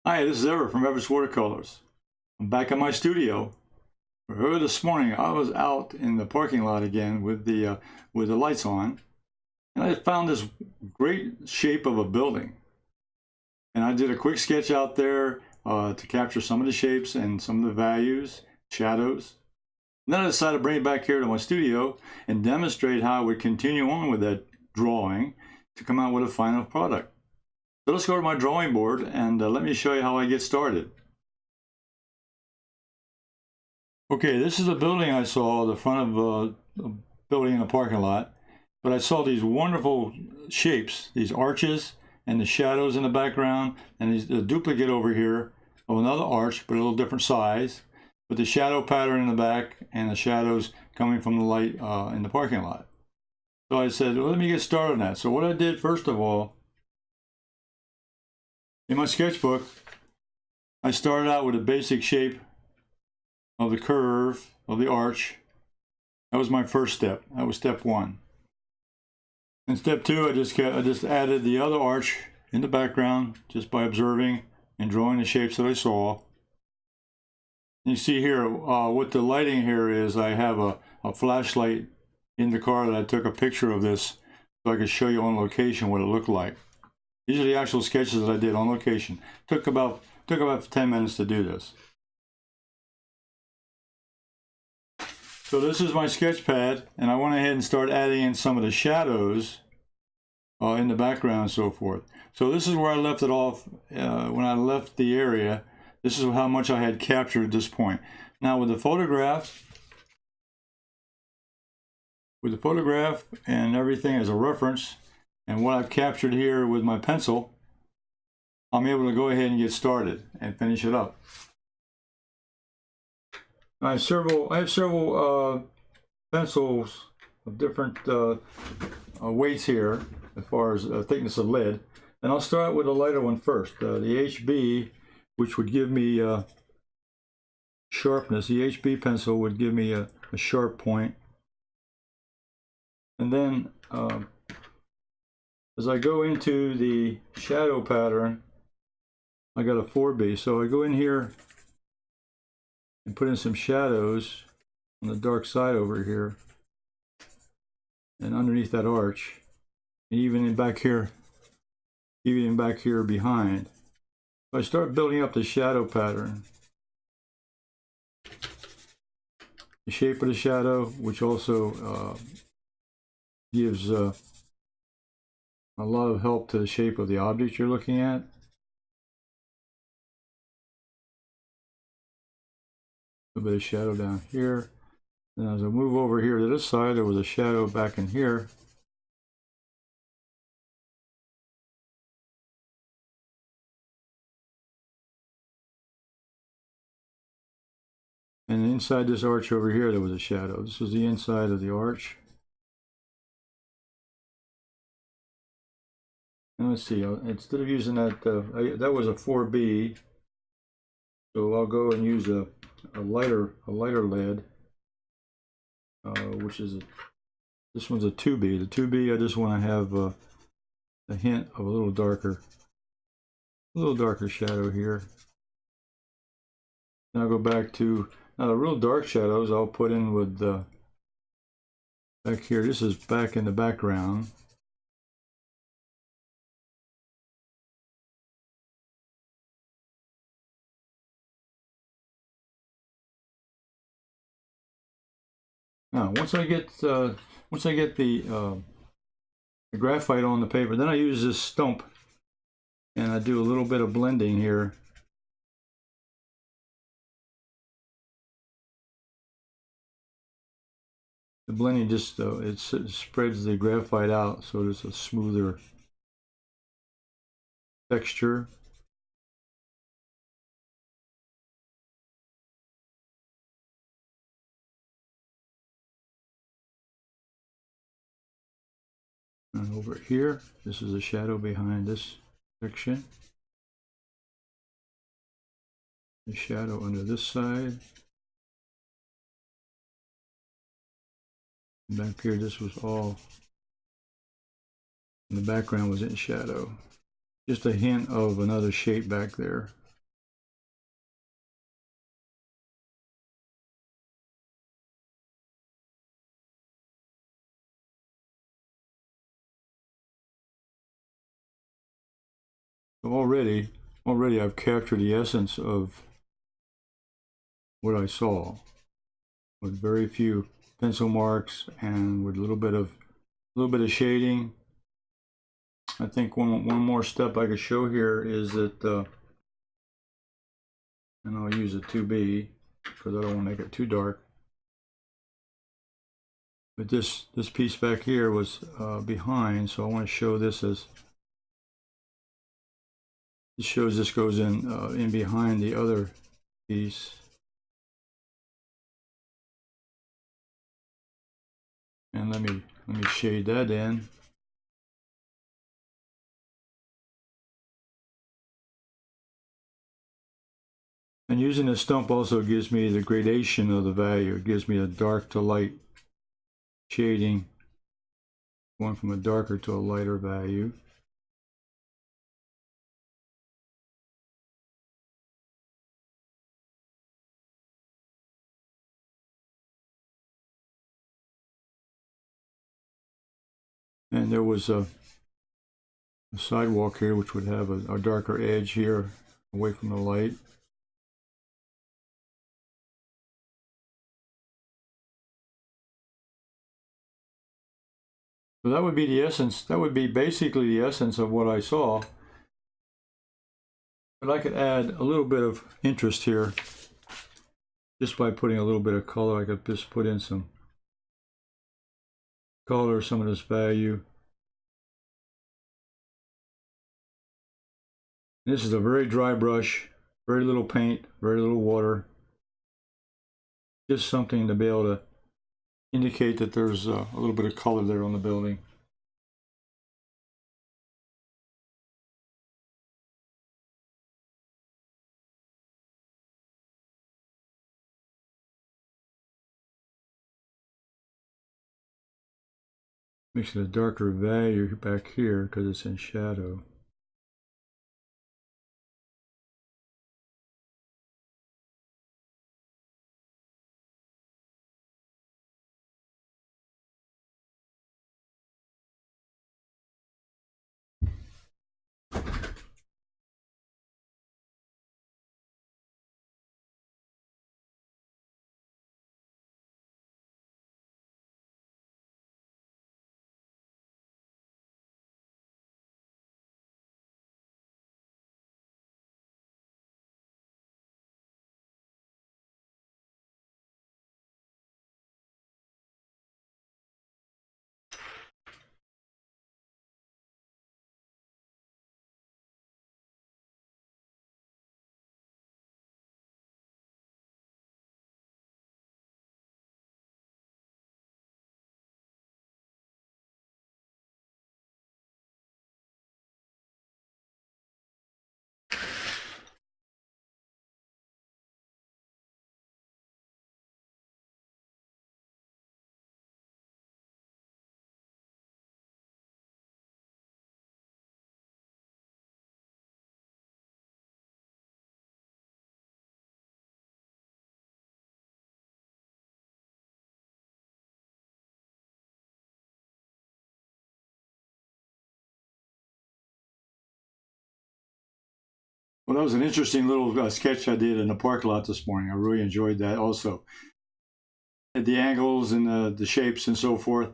Hi, this is Everett from Everett's Watercolors. I'm back in my studio. Early this morning, I was out in the parking lot again with the lights on, and I found this great shape of a building. And I did a quick sketch out there to capture some of the shapes and some of the values, shadows. And then I decided to bring it back here to my studio and demonstrate how I would continue on with that drawing to come out with a final product. So let's go to my drawing board and let me show you how I get started. Okay, this is a building I saw, the front of a building in a parking lot. But I saw these wonderful shapes, these arches and the shadows in the background, and the duplicate over here of another arch, but a little different size, with the shadow pattern in the back and the shadows coming from the light in the parking lot. So I said, well, let me get started on that. So what I did first of all, in my sketchbook, I started out with a basic shape of the curve of the arch. That was my first step. That was step one. In step two, I just added the other arch in the background just by observing and drawing the shapes that I saw. You see here, what the lighting here is, I have a flashlight in the car that I took a picture of this so I could show you on location what it looked like. These are the actual sketches that I did on location. Took about 10 minutes to do this. So this is my sketch pad, and I went ahead and started adding in some of the shadows in the background and so forth. So this is where I left it off when I left the area. This is how much I had captured at this point. Now with the photograph and everything as a reference, and what I've captured here with my pencil, I'm able to go ahead and get started and finish it up. I have several pencils of different weights here as far as thickness of lead, and I'll start with a lighter one first. The HB, which would give me sharpness. The HB pencil would give me a sharp point, and then as I go into the shadow pattern, I got a 4B. So I go in here and put in some shadows on the dark side over here and underneath that arch, and even in back here behind. So I start building up the shadow pattern, the shape of the shadow, which also gives a lot of help to the shape of the object you're looking at. A bit of shadow down here. And as I move over here to this side, there was a shadow back in here. And inside this arch over here, there was a shadow. This was the inside of the arch. And let's see, instead of using that, that was a 4B. So I'll go and use a lighter lead, which is this one's a 2B. The 2B, I just want to have a hint of a little darker shadow here. Now I'll go back to the real dark shadows. I'll put in with back here. This is back in the background. Now, once I get the graphite on the paper, then I use this stump, and I do a little bit of blending here. The blending just it spreads the graphite out, so there's a smoother texture. And over here, this is a shadow behind this section. The shadow under this side. Back here, this was all, and the background was in shadow. Just a hint of another shape back there. So already I've captured the essence of what I saw, with very few pencil marks and with a little bit of shading. I think one more step I could show here is that, and I'll use a 2B because I don't want to make it too dark. But this piece back here was behind, so I want to show this as, it shows this goes in behind the other piece. And let me shade that in. And using a stump also gives me the gradation of the value. It gives me a dark to light shading, going from a darker to a lighter value. And there was a sidewalk here which would have a darker edge here away from the light. So that would be the essence, that would be basically the essence of what I saw. But I could add a little bit of interest here just by putting a little bit of color. I could just put in some color, some of this value. This is a very dry brush, very little paint, very little water. Just something to be able to indicate that there's a little bit of color there on the building. Makes it a darker value back here because it's in shadow. Well, that was an interesting little sketch I did in the parking lot this morning. I really enjoyed that also. The angles and the shapes and so forth.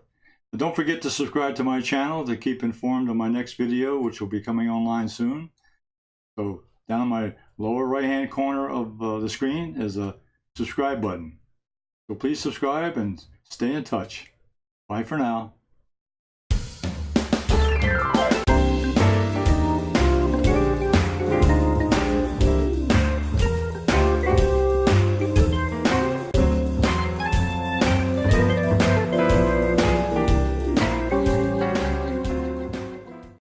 But don't forget to subscribe to my channel to keep informed of my next video, which will be coming online soon. So down in my lower right hand corner of the screen is a subscribe button. So please subscribe and stay in touch. Bye for now.